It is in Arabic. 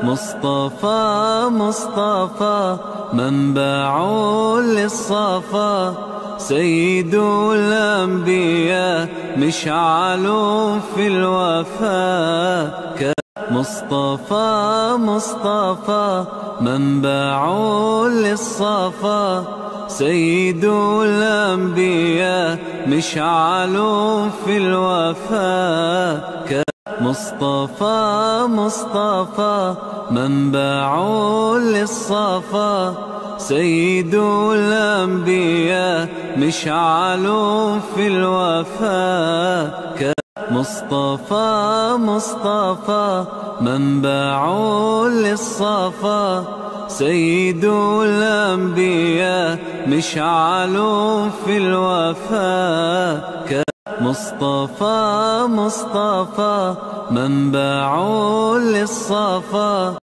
مصطفى مصطفى منبع للصفا، سيد الأنبياء مشعل في الوفاء. مصطفى مصطفى منبع للصفا، سيد الأنبياء مشعل في الوفاء. مصطفى مصطفى منبع للصفا، سيد الأنبياء مشعل في الوفاء. مصطفى مصطفى منبع للصفا، سيد الأنبياء مشعل في الوفاء. مصطفى مصطفى منبع للصفا.